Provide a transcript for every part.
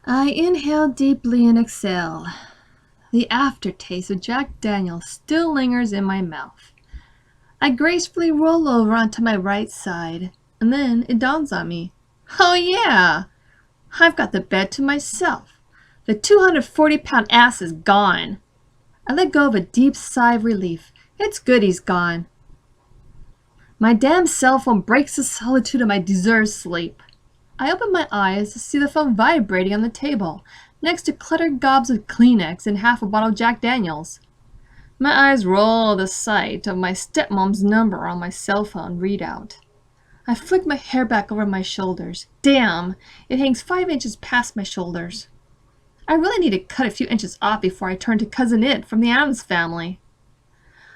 I inhale deeply and exhale. The aftertaste of Jack Daniels still lingers in my mouth. I gracefully roll over onto my right side, and then it dawns on me. Oh yeah! I've got the bed to myself. The 240-pound ass is gone. I let go of a deep sigh of relief. It's good he's gone. My damn cell phone breaks the solitude of my deserved sleep. I open my eyes to see the phone vibrating on the table, next to cluttered gobs of Kleenex and half a bottle of Jack Daniels. My eyes roll at the sight of my stepmom's number on my cell phone readout. I flick my hair back over my shoulders. Damn, it hangs 5 inches past my shoulders. I really need to cut a few inches off before I turn to Cousin It from the Addams Family.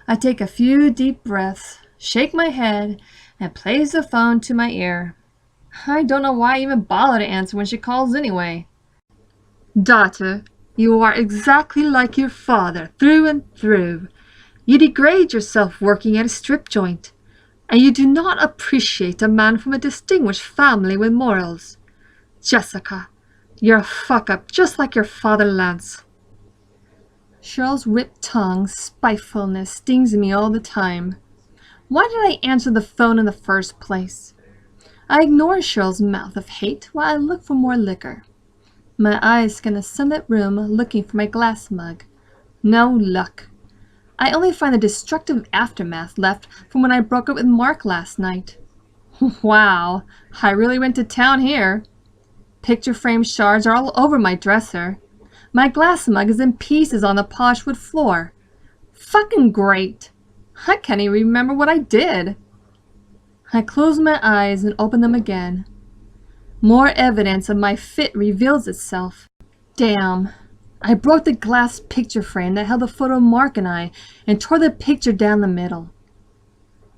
I take a few deep breaths, shake my head, and place the phone to my ear. I don't know why I even bother to answer when she calls anyway. Daughter, you are exactly like your father, through and through. You degrade yourself working at a strip joint, and you do not appreciate a man from a distinguished family with morals. Jessica, you're a fuck-up just like your father Lance. Cheryl's whipped tongue, spitefulness, stings me all the time. Why did I answer the phone in the first place? I ignore Cheryl's mouth of hate while I look for more liquor. My eyes scan the sunlit room looking for my glass mug. No luck. I only find the destructive aftermath left from when I broke up with Mark last night. Wow, I really went to town here. Picture frame shards are all over my dresser. My glass mug is in pieces on the polished wood floor. Fucking great. I can't even remember what I did. I close my eyes and open them again. More evidence of my fit reveals itself. Damn. I broke the glass picture frame that held the photo of Mark and I and tore the picture down the middle.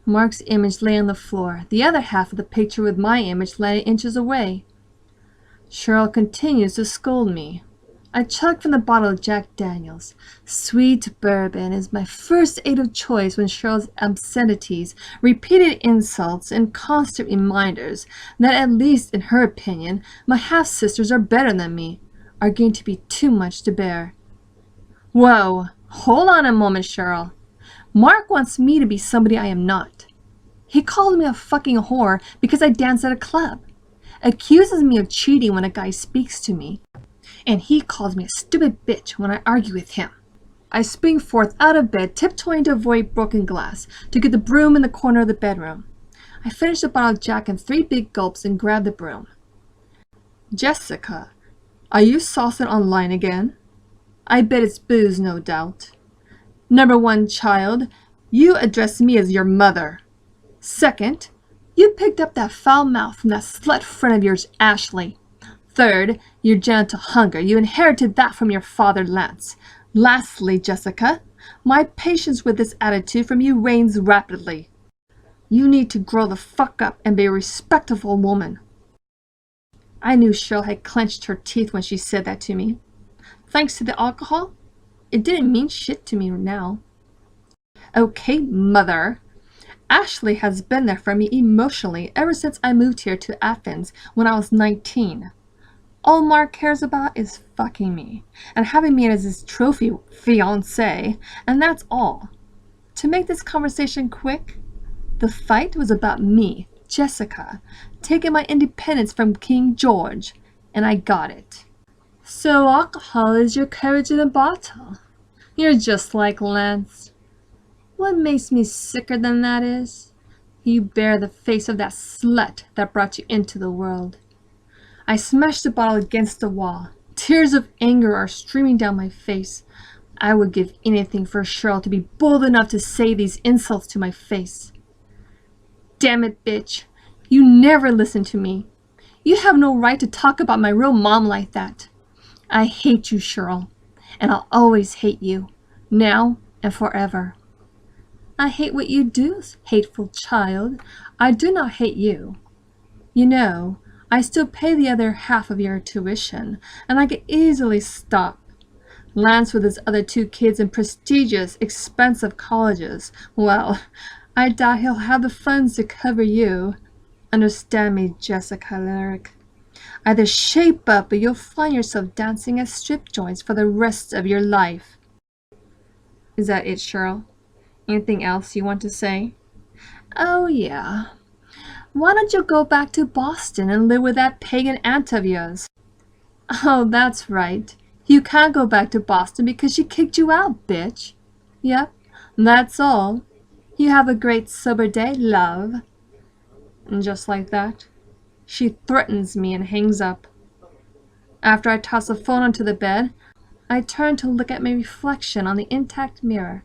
Mark's image lay on the floor, the other half of the picture with my image lay inches away. Cheryl continues to scold me. I chug from the bottle of Jack Daniels. Sweet bourbon is my first aid of choice when Cheryl's obscenities, repeated insults, and constant reminders that, at least in her opinion, my half-sisters are better than me, are going to be too much to bear. Whoa, hold on a moment, Cheryl. Mark wants me to be somebody I am not. He called me a fucking whore because I dance at a club, accuses me of cheating when a guy speaks to me, and he calls me a stupid bitch when I argue with him. I spring forth out of bed, tiptoeing to avoid broken glass, to get the broom in the corner of the bedroom. I finish the bottle of Jack in 3 big gulps and grab the broom. Jessica, are you saucing online again? I bet it's booze, no doubt. Number 1, child, you address me as your mother. Second, you picked up that foul mouth from that slut friend of yours, Ashley. Third, your genital hunger. You inherited that from your father, Lance. Lastly, Jessica, my patience with this attitude from you wanes rapidly. You need to grow the fuck up and be a respectable woman. I knew Cheryl had clenched her teeth when she said that to me. Thanks to the alcohol, it didn't mean shit to me now. Okay, mother. Ashley has been there for me emotionally ever since I moved here to Athens when I was 19. All Mark cares about is fucking me and having me as his trophy fiancé, and that's all. To make this conversation quick, the fight was about me, Jessica, taking my independence from King George, and I got it. So alcohol is your courage in a bottle. You're just like Lance. What makes me sicker than that is, you bear the face of that slut that brought you into the world. I smash the bottle against the wall. Tears of anger are streaming down my face. I would give anything for Cheryl to be bold enough to say these insults to my face. Damn it, bitch. You never listen to me. You have no right to talk about my real mom like that. I hate you, Cheryl, and I'll always hate you, now and forever. I hate what you do, hateful child. I do not hate you. You know, I still pay the other half of your tuition, and I can easily stop. Lance with his other 2 kids in prestigious, expensive colleges. Well, I doubt he'll have the funds to cover you. Understand me, Jessica Lyric. Either shape up or you'll find yourself dancing at strip joints for the rest of your life. Is that it, Cheryl? Anything else you want to say? Oh, yeah. Why don't you go back to Boston and live with that pagan aunt of yours? Oh, that's right. You can't go back to Boston because she kicked you out, bitch. Yep, that's all. You have a great sober day, love. And just like that, she threatens me and hangs up. After I toss the phone onto the bed, I turn to look at my reflection on the intact mirror.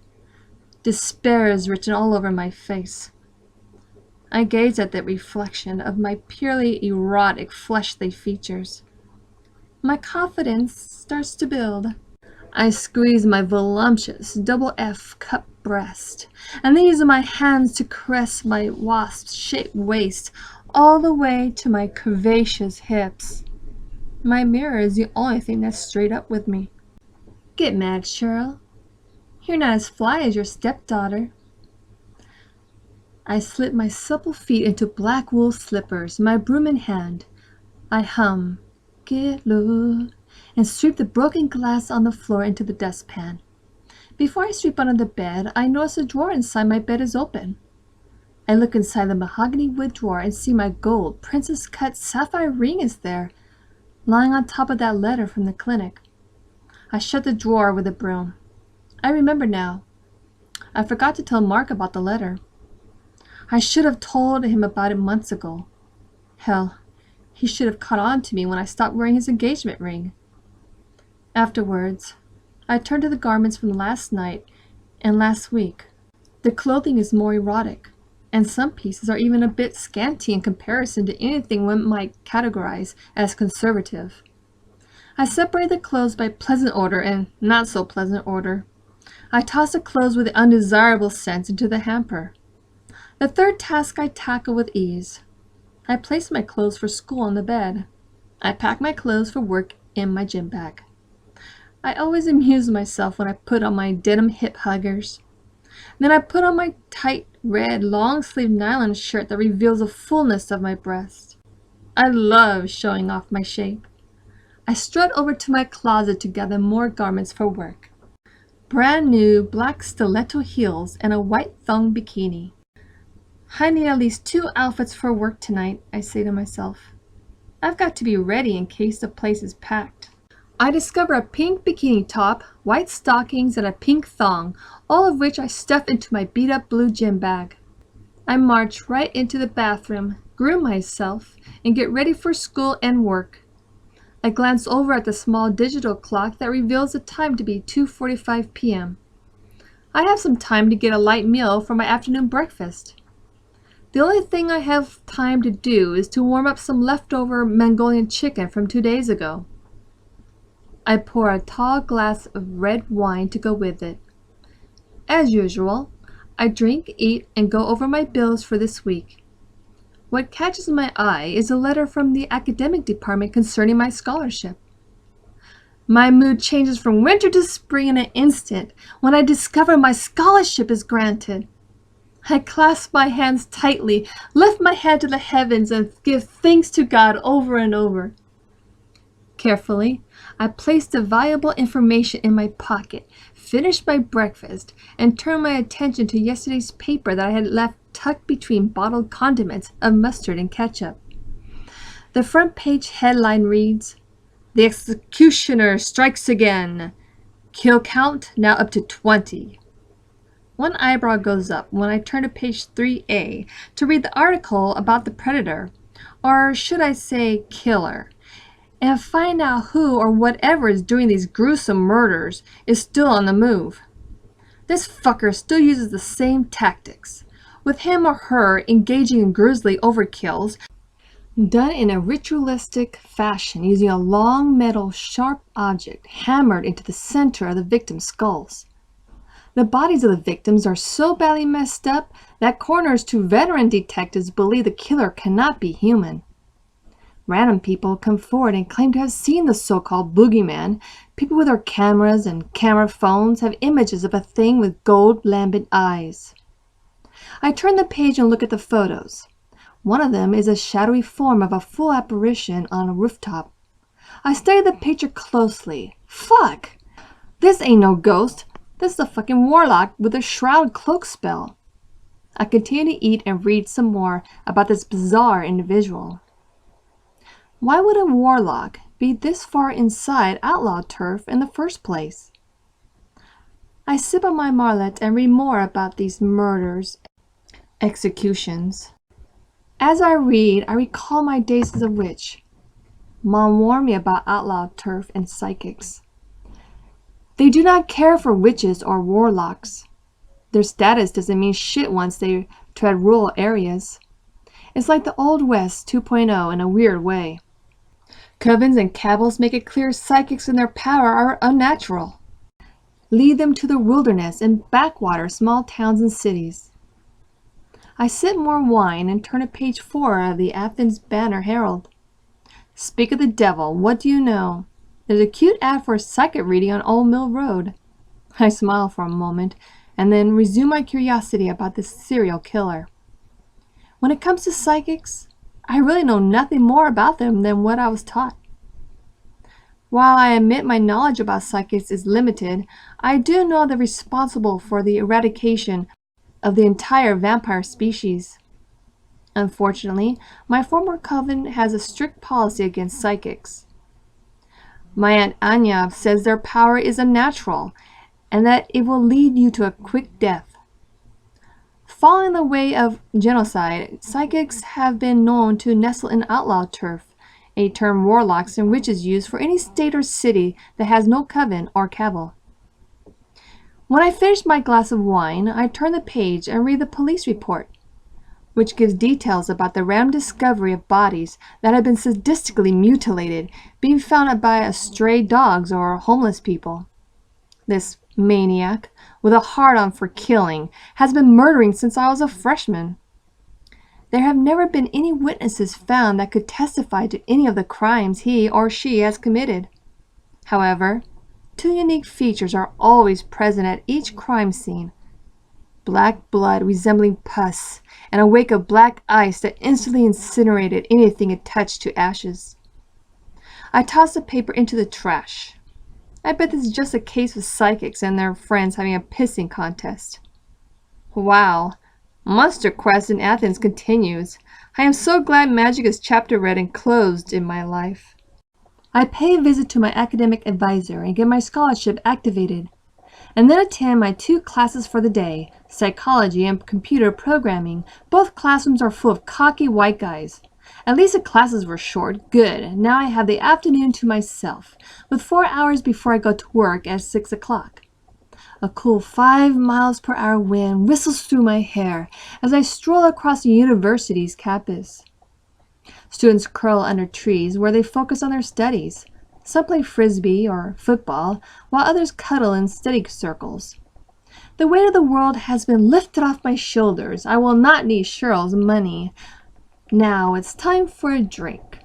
Despair is written all over my face. I gaze at that reflection of my purely erotic fleshly features. My confidence starts to build. I squeeze my voluptuous double F cup breast, and then use my hands to caress my wasp-shaped waist all the way to my curvaceous hips. My mirror is the only thing that's straight up with me. Get mad, Cheryl. You're not as fly as your stepdaughter. I slip my supple feet into black wool slippers, my broom in hand. I hum, "Get low," and sweep the broken glass on the floor into the dustpan. Before I sweep under the bed, I notice a drawer inside my bed is open. I look inside the mahogany wood drawer and see my gold, princess-cut sapphire ring is there, lying on top of that letter from the clinic. I shut the drawer with a broom. I remember now. I forgot to tell Mark about the letter. I should have told him about it months ago. Hell, he should have caught on to me when I stopped wearing his engagement ring. Afterwards, I turned to the garments from last night and last week. The clothing is more erotic, and some pieces are even a bit scanty in comparison to anything one might categorize as conservative. I separate the clothes by pleasant order and not so pleasant order. I toss the clothes with the undesirable scents into the hamper. The third task I tackle with ease. I place my clothes for school on the bed. I pack my clothes for work in my gym bag. I always amuse myself when I put on my denim hip huggers. Then I put on my tight red long-sleeved nylon shirt that reveals the fullness of my breast. I love showing off my shape. I strut over to my closet to gather more garments for work. Brand new black stiletto heels and a white thong bikini. I need at least 2 outfits for work tonight, I say to myself. I've got to be ready in case the place is packed. I discover a pink bikini top, white stockings, and a pink thong, all of which I stuff into my beat-up blue gym bag. I march right into the bathroom, groom myself, and get ready for school and work. I glance over at the small digital clock that reveals the time to be 2:45 p.m. I have some time to get a light meal for my afternoon breakfast. The only thing I have time to do is to warm up some leftover Mongolian chicken from 2 days ago. I pour a tall glass of red wine to go with it. As usual, I drink, eat, and go over my bills for this week. What catches my eye is a letter from the academic department concerning my scholarship. My mood changes from winter to spring in an instant when I discover my scholarship is granted. I clasp my hands tightly, lift my head to the heavens, and give thanks to God over and over. Carefully, I place the valuable information in my pocket, finish my breakfast, and turn my attention to yesterday's paper that I had left tucked between bottled condiments of mustard and ketchup. The front page headline reads, "The executioner strikes again. Kill count now up to 20. One eyebrow goes up when I turn to page 3A to read the article about the predator, or should I say killer, and find out who or whatever is doing these gruesome murders is still on the move. This fucker still uses the same tactics, with him or her engaging in grisly overkills done in a ritualistic fashion using a long metal sharp object hammered into the center of the victim's skulls. The bodies of the victims are so badly messed up that coroners to veteran detectives believe the killer cannot be human. Random people come forward and claim to have seen the so-called boogeyman. People with their cameras and camera phones have images of a thing with gold lambent eyes. I turn the page and look at the photos. One of them is a shadowy form of a full apparition on a rooftop. I study the picture closely. Fuck! This ain't no ghost. This is a fucking warlock with a shroud cloak spell. I continue to eat and read some more about this bizarre individual. Why would a warlock be this far inside outlaw turf in the first place? I sip on my marlet and read more about these murders, executions. As I read, I recall my days as a witch. Mom warned me about outlaw turf and psychics. They do not care for witches or warlocks. Their status doesn't mean shit once they tread rural areas. It's like the Old West 2.0 in a weird way. Covens and cabals make it clear psychics and their power are unnatural. Lead them to the wilderness and backwater small towns and cities. I sip more wine and turn to page 4 of the Athens Banner Herald. Speak of the devil, what do you know? There's a cute ad for a psychic reading on Old Mill Road. I smile for a moment and then resume my curiosity about this serial killer. When it comes to psychics, I really know nothing more about them than what I was taught. While I admit my knowledge about psychics is limited, I do know they're responsible for the eradication of the entire vampire species. Unfortunately, my former coven has a strict policy against psychics. My Aunt Anya says their power is unnatural and that it will lead you to a quick death. Following the way of genocide, psychics have been known to nestle in outlaw turf, a term warlocks and witches use for any state or city that has no coven or cabal. When I finish my glass of wine, I turn the page and read the police report, which gives details about the random discovery of bodies that have been sadistically mutilated, being found by stray dogs or homeless people. This maniac, with a hard-on for killing, has been murdering since I was a freshman. There have never been any witnesses found that could testify to any of the crimes he or she has committed. However, 2 unique features are always present at each crime scene: black blood resembling pus, and a wake of black ice that instantly incinerated anything it touched to ashes. I toss the paper into the trash. I bet this is just a case with psychics and their friends having a pissing contest. Wow, Monster Quest in Athens continues. I am so glad magic is chapter read and closed in my life. I pay a visit to my academic advisor and get my scholarship activated, and then attend my 2 classes for the day, psychology and computer programming. Both classrooms are full of cocky white guys. At least the classes were short. Good. Now I have the afternoon to myself, with 4 hours before I go to work at 6 o'clock. A cool 5 miles per hour wind whistles through my hair as I stroll across the university's campus. Students curl under trees where they focus on their studies. Some play frisbee or football, while others cuddle in study circles. The weight of the world has been lifted off my shoulders. I will not need Cheryl's money. Now it's time for a drink.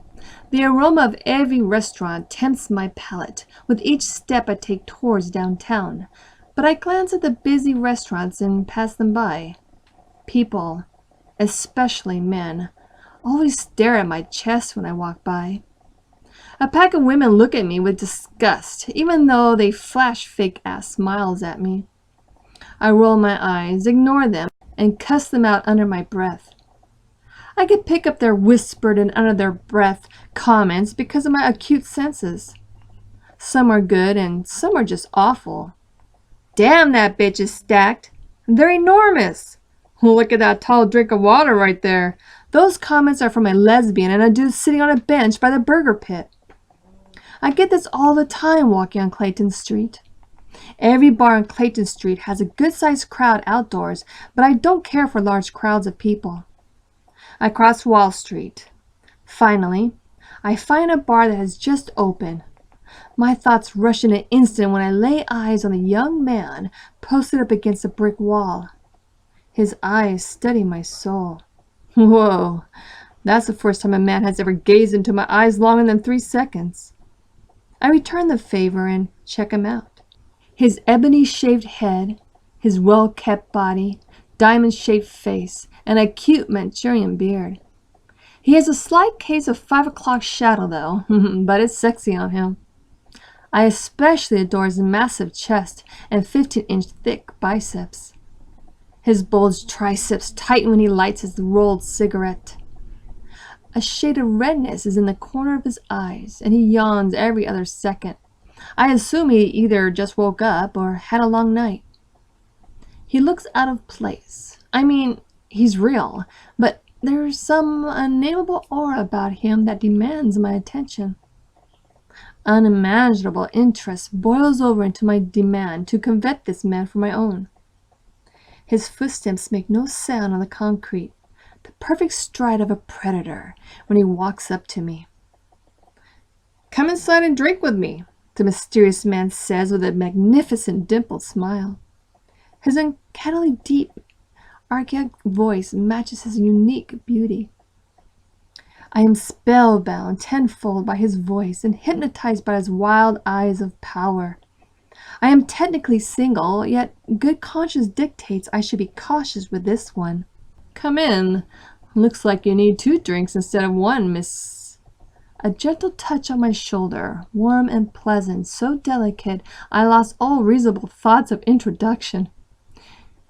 The aroma of every restaurant tempts my palate with each step I take towards downtown, but I glance at the busy restaurants and pass them by. People, especially men, always stare at my chest when I walk by. A pack of women look at me with disgust, even though they flash fake-ass smiles at me. I roll my eyes, ignore them, and cuss them out under my breath. I could pick up their whispered and under-their-breath comments because of my acute senses. Some are good and some are just awful. Damn, that bitch is stacked. They're enormous. Look at that tall drink of water right there. Those comments are from a lesbian and a dude sitting on a bench by the burger pit. I get this all the time walking on Clayton Street. Every bar on Clayton Street has a good-sized crowd outdoors, but I don't care for large crowds of people. I cross Wall Street. Finally, I find a bar that has just opened. My thoughts rush in an instant when I lay eyes on a young man posted up against a brick wall. His eyes study my soul. Whoa, that's the first time a man has ever gazed into my eyes longer than 3 seconds. I return the favor and check him out. His ebony-shaved head, his well-kept body, diamond-shaped face, and a cute Manchurian beard. He has a slight case of 5 o'clock shadow, though, but it's sexy on him. I especially adore his massive chest and 15-inch thick biceps. His bulged triceps tighten when he lights his rolled cigarette. A shade of redness is in the corner of his eyes, and he yawns every other second. I assume he either just woke up or had a long night. He looks out of place. I mean, he's real, but there's some unnameable aura about him that demands my attention. Unimaginable interest boils over into my demand to covet this man for my own. His footsteps make no sound on the concrete, the perfect stride of a predator when he walks up to me. "Come inside and drink with me," the mysterious man says with a magnificent dimpled smile. His uncannily deep, archaic voice matches his unique beauty. I am spellbound tenfold by his voice and hypnotized by his wild eyes of power. I am technically single, yet good conscience dictates I should be cautious with this one. "Come in. Looks like you need 2 drinks instead of 1, miss." A gentle touch on my shoulder, warm and pleasant, so delicate I lost all reasonable thoughts of introduction.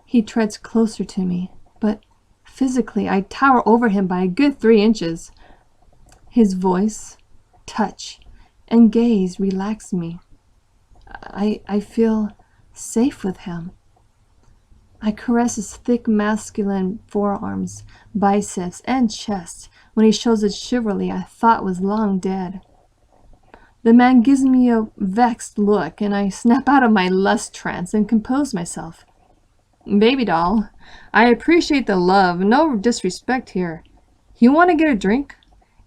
He treads closer to me, but physically I tower over him by a good 3 inches. His voice, touch, and gaze relax me. I feel safe with him. I caress his thick masculine forearms, biceps, and chest when he shows a chivalry I thought was long dead. The man gives me a vexed look, and I snap out of my lust trance and compose myself. "Baby doll, I appreciate the love, no disrespect here. You want to get a drink?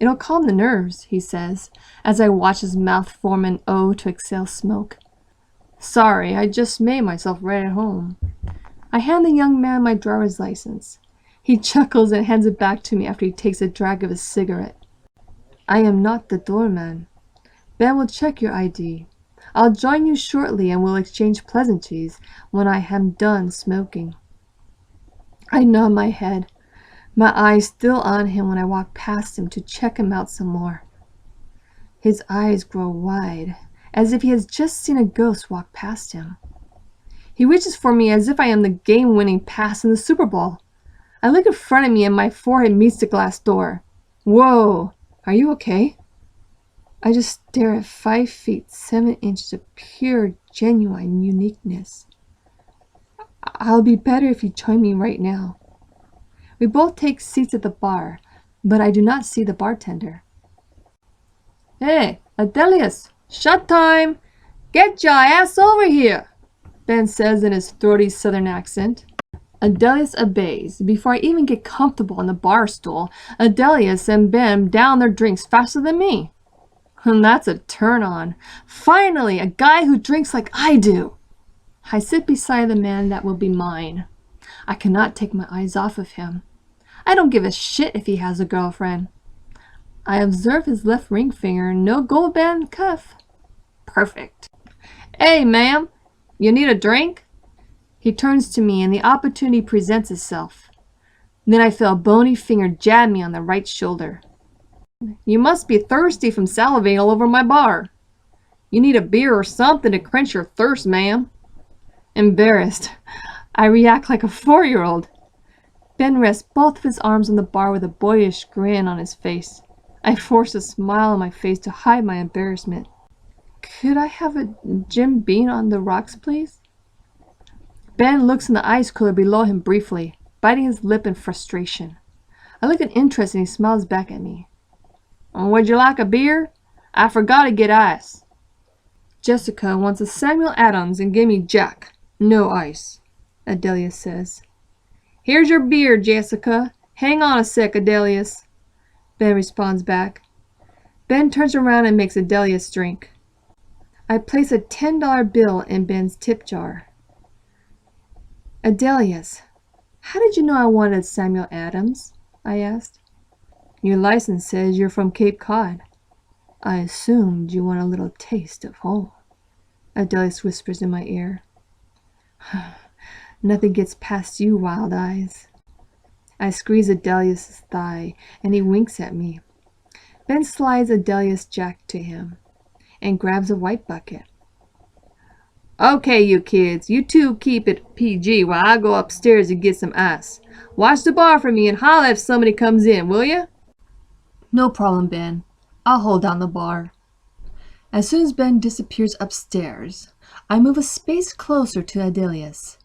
It'll calm the nerves," he says, as I watch his mouth form an O to exhale smoke. "Sorry, I just made myself right at home." I hand the young man my driver's license. He chuckles and hands it back to me after he takes a drag of his cigarette. "I am not the doorman. Ben will check your ID. I'll join you shortly and we'll exchange pleasantries when I am done smoking." I nod my head, my eyes still on him when I walk past him to check him out some more. His eyes grow wide, as if he has just seen a ghost walk past him. He reaches for me as if I am the game-winning pass in the Super Bowl. I look in front of me and my forehead meets the glass door. "Whoa, are you okay?" I just stare at 5 feet 7 inches of pure, genuine uniqueness. "I'll be better if you join me right now." We both take seats at the bar, but I do not see the bartender. "Hey, Adelius, shut time! Get your ass over here!" Ben says in his throaty southern accent. Adelius obeys. Before I even get comfortable on the bar stool, Adelius and Ben down their drinks faster than me. And that's a turn on. Finally, a guy who drinks like I do. I sit beside the man that will be mine. I cannot take my eyes off of him. I don't give a shit if he has a girlfriend. I observe his left ring finger, no gold band cuff. Perfect. "Hey, ma'am, you need a drink?" He turns to me and the opportunity presents itself. Then I feel a bony finger jab me on the right shoulder. "You must be thirsty from salivating all over my bar. You need a beer or something to quench your thirst, ma'am." Embarrassed, I react like a 4-year-old. Ben rests both of his arms on the bar with a boyish grin on his face. I force a smile on my face to hide my embarrassment. "Could I have a Jim Beam on the rocks, please?" Ben looks in the ice cooler below him briefly, biting his lip in frustration. I look in interest and he smiles back at me. "Would you like a beer? I forgot to get ice." "Jessica wants a Samuel Adams and give me Jack. No ice," Adelius says. "Here's your beer, Jessica. Hang on a sec, Adelius," Ben responds back. Ben turns around and makes Adelius drink. I place a $10 bill in Ben's tip jar. "Adelius, how did you know I wanted Samuel Adams?" I asked. "Your license says you're from Cape Cod. I assumed you want a little taste of home," Adelius whispers in my ear. "Nothing gets past you, wild eyes." I squeeze Adelius' thigh, and he winks at me. Ben slides Adelius Jack to him and grabs a white bucket. Okay, you kids, you two keep it PG while I go upstairs and get some ice. Watch the bar for me and holler if somebody comes in, will ya? No problem, Ben. I'll hold down the bar. As soon as Ben disappears upstairs, I move a space closer to Adelius.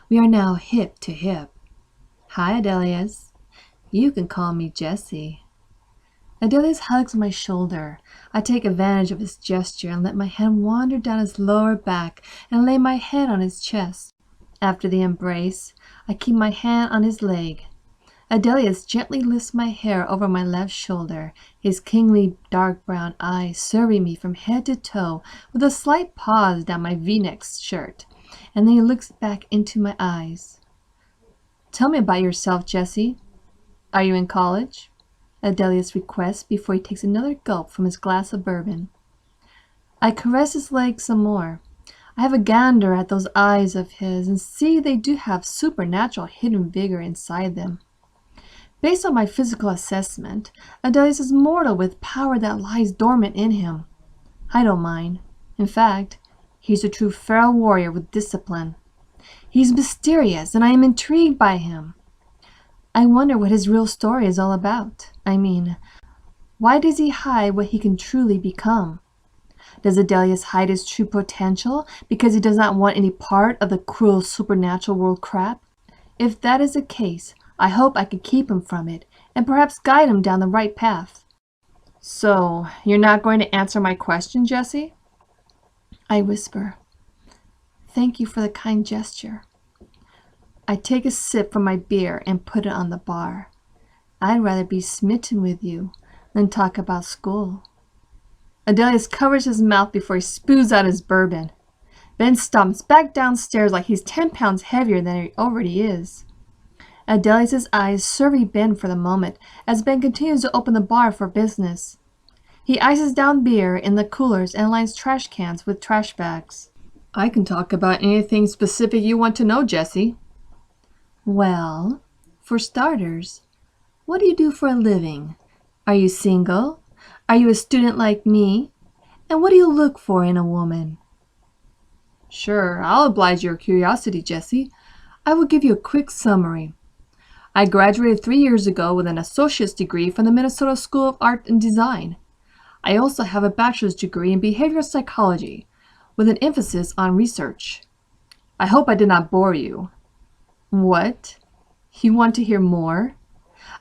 We are now hip to hip. Hi, Adelius. You can call me Jessie. Adelius hugs my shoulder. I take advantage of his gesture and let my hand wander down his lower back and lay my head on his chest. After the embrace, I keep my hand on his leg. Adelius gently lifts my hair over my left shoulder, his kingly dark brown eyes serving me from head to toe with a slight pause down my V-neck shirt, and then he looks back into my eyes. Tell me about yourself, Jessie. Are you in college? Adelius requests before he takes another gulp from his glass of bourbon. I caress his leg some more. I have a gander at those eyes of his and see they do have supernatural hidden vigor inside them. Based on my physical assessment, Adelius is mortal with power that lies dormant in him. I don't mind. In fact, he's a true feral warrior with discipline. He's mysterious, and I am intrigued by him. I wonder what his real story is all about. I mean, why does he hide what he can truly become? Does Adelius hide his true potential because he does not want any part of the cruel supernatural world crap? If that is the case, I hope I can keep him from it and perhaps guide him down the right path. So, you're not going to answer my question, Jessie? I whisper. Thank you for the kind gesture. I take a sip from my beer and put it on the bar. I'd rather be smitten with you than talk about school. Adelius covers his mouth before he spews out his bourbon. Ben stomps back downstairs like he's 10 pounds heavier than he already is. Adelius' eyes survey Ben for the moment as Ben continues to open the bar for business. He ices down beer in the coolers and lines trash cans with trash bags. I can talk about anything specific you want to know, Jessie. Well, for starters, what do you do for a living? Are you single? Are you a student like me? And what do you look for in a woman? Sure, I'll oblige your curiosity, Jessie. I will give you a quick summary. I graduated 3 years ago with an associate's degree from the Minnesota School of Art and Design. I also have a bachelor's degree in behavioral psychology with an emphasis on research. I hope I did not bore you. What? You want to hear more?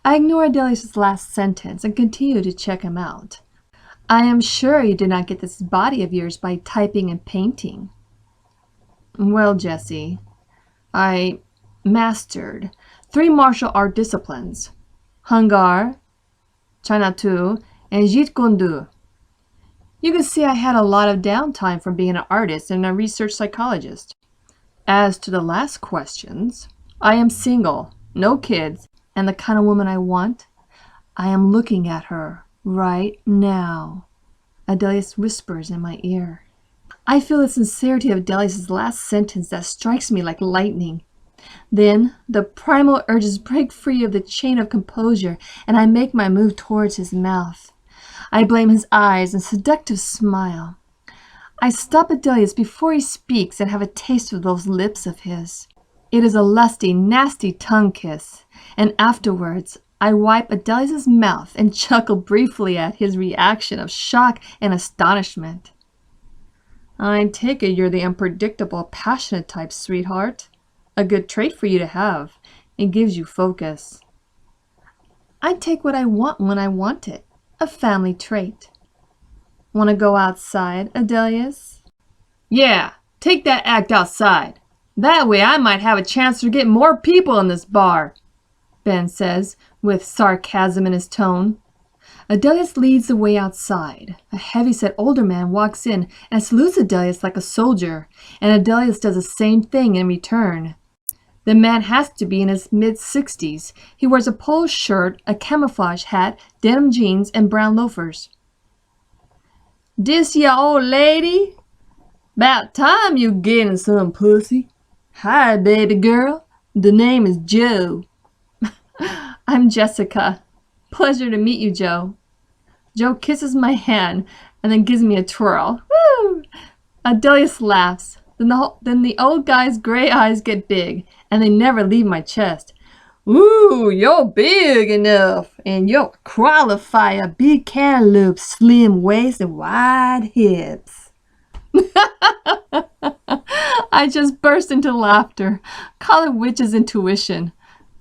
I ignore Adelius' last sentence and continue to check him out. I am sure you did not get this body of yours by typing and painting. Well, Jessie, I mastered 3 martial art disciplines: Hungar, Chanatu, and Jeet Kune Do. You can see I had a lot of downtime from being an artist and a research psychologist. As to the last questions, I am single, no kids, and the kind of woman I want, I am looking at her right now. Adelius whispers in my ear. I feel the sincerity of Adelius' last sentence that strikes me like lightning. Then the primal urges break free of the chain of composure, and I make my move towards his mouth. I blame his eyes and seductive smile. I stop Adelius before he speaks and have a taste of those lips of his. It is a lusty, nasty tongue kiss, and afterwards I wipe Adelius' mouth and chuckle briefly at his reaction of shock and astonishment. I take it you're the unpredictable, passionate type, sweetheart. A good trait for you to have. It gives you focus. I take what I want when I want it. A family trait. Want to go outside, Adelius? Yeah, take that act outside. That way I might have a chance to get more people in this bar, Ben says, with sarcasm in his tone. Adelius leads the way outside. A heavy-set older man walks in and salutes Adelius like a soldier, and Adelius does the same thing in return. The man has to be in his mid-60s. He wears a polo shirt, a camouflage hat, denim jeans, and brown loafers. "Dis ya old lady? 'Bout time you gettin' some pussy. Hi, baby girl. The name is Joe." I'm Jessica. Pleasure to meet you, Joe. Joe kisses my hand and then gives me a twirl. Woo! Adelius laughs. Then the old guy's gray eyes get big, and they never leave my chest. Ooh, you're big enough, and you'll qualify a big cantaloupe, slim waist and wide hips. I just burst into laughter. Call it witch's intuition.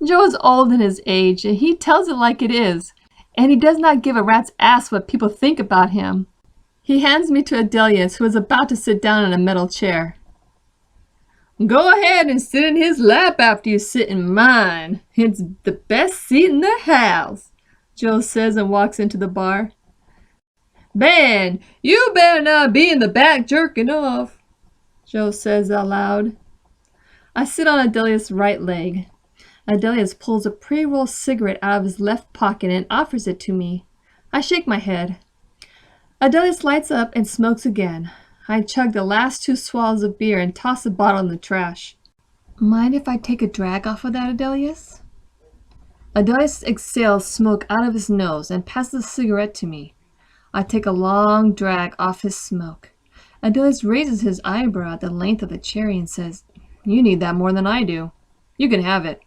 Joe is old in his age, and he tells it like it is, and he does not give a rat's ass what people think about him. He hands me to Adelius, who is about to sit down in a metal chair. Go ahead and sit in his lap after you sit in mine. It's the best seat in the house, Joe says and walks into the bar. Ben, you better not be in the back jerking off, Joe says out loud. I sit on Adelius' right leg. Adelius pulls a pre-rolled cigarette out of his left pocket and offers it to me. I shake my head. Adelius lights up and smokes again. I chug the last 2 swallows of beer and toss the bottle in the trash. Mind if I take a drag off of that, Adelius? Adelius exhales smoke out of his nose and passes the cigarette to me. I take a long drag off his smoke. Adelius raises his eyebrow at the length of the cherry and says, You need that more than I do. You can have it.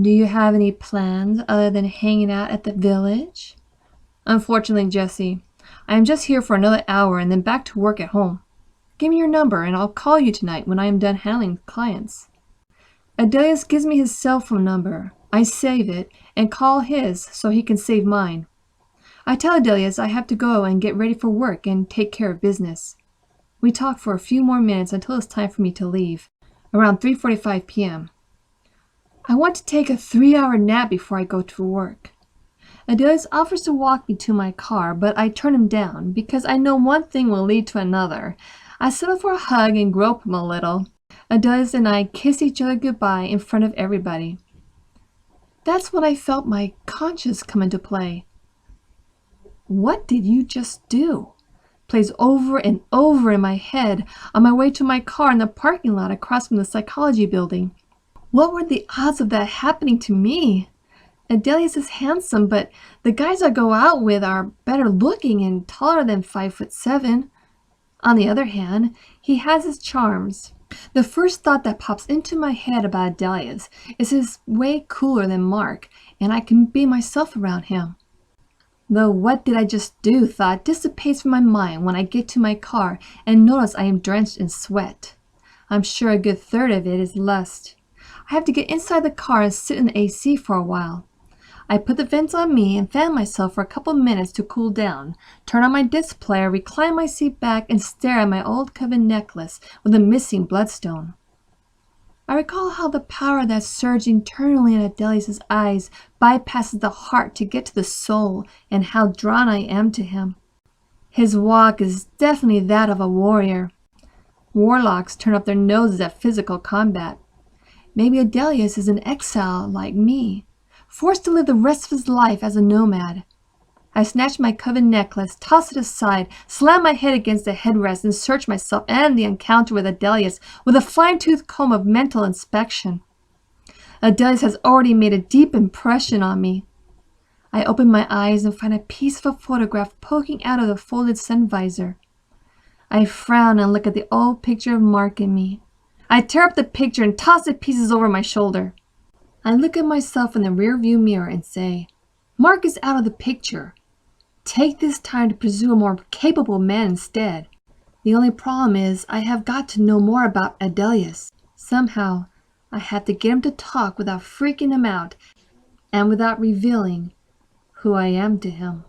Do you have any plans other than hanging out at the village? Unfortunately, Jessie, I am just here for another hour and then back to work at home. Give me your number and I'll call you tonight when I am done handling clients. Adelius gives me his cell phone number. I save it and call his so he can save mine. I tell Adelius I have to go and get ready for work and take care of business. We talk for a few more minutes until it's time for me to leave, around 3:45 p.m. I want to take a 3-hour nap before I go to work. Adelius offers to walk me to my car, but I turn him down because I know one thing will lead to another. I settle for a hug and grope him a little. Adelius and I kiss each other goodbye in front of everybody. That's when I felt my conscience come into play. What did you just do? Plays over and over in my head on my way to my car in the parking lot across from the psychology building. What were the odds of that happening to me? Adelius is handsome, but the guys I go out with are better looking and taller than 5'7". On the other hand, he has his charms. The first thought that pops into my head about Adelius is he's way cooler than Mark, and I can be myself around him. The what did I just do thought dissipates from my mind when I get to my car and notice I am drenched in sweat. I'm sure a good third of it is lust. I have to get inside the car and sit in the AC for a while. I put the vents on me and fan myself for a couple minutes to cool down, turn on my disc player, recline my seat back, and stare at my old coven necklace with a missing bloodstone. I recall how the power that surged internally in Adelius' eyes bypasses the heart to get to the soul, and how drawn I am to him. His walk is definitely that of a warrior. Warlocks turn up their noses at physical combat. Maybe Adelius is an exile like me, forced to live the rest of his life as a nomad. I snatch my coven necklace, toss it aside, slam my head against the headrest, and search myself and the encounter with Adelius with a fine-tooth comb of mental inspection. Adelius has already made a deep impression on me. I open my eyes and find a piece of a photograph poking out of the folded sun visor. I frown and look at the old picture of Mark and me. I tear up the picture and toss the pieces over my shoulder. I look at myself in the rearview mirror and say, Mark is out of the picture. Take this time to pursue a more capable man instead. The only problem is I have got to know more about Adelius. Somehow, I have to get him to talk without freaking him out and without revealing who I am to him.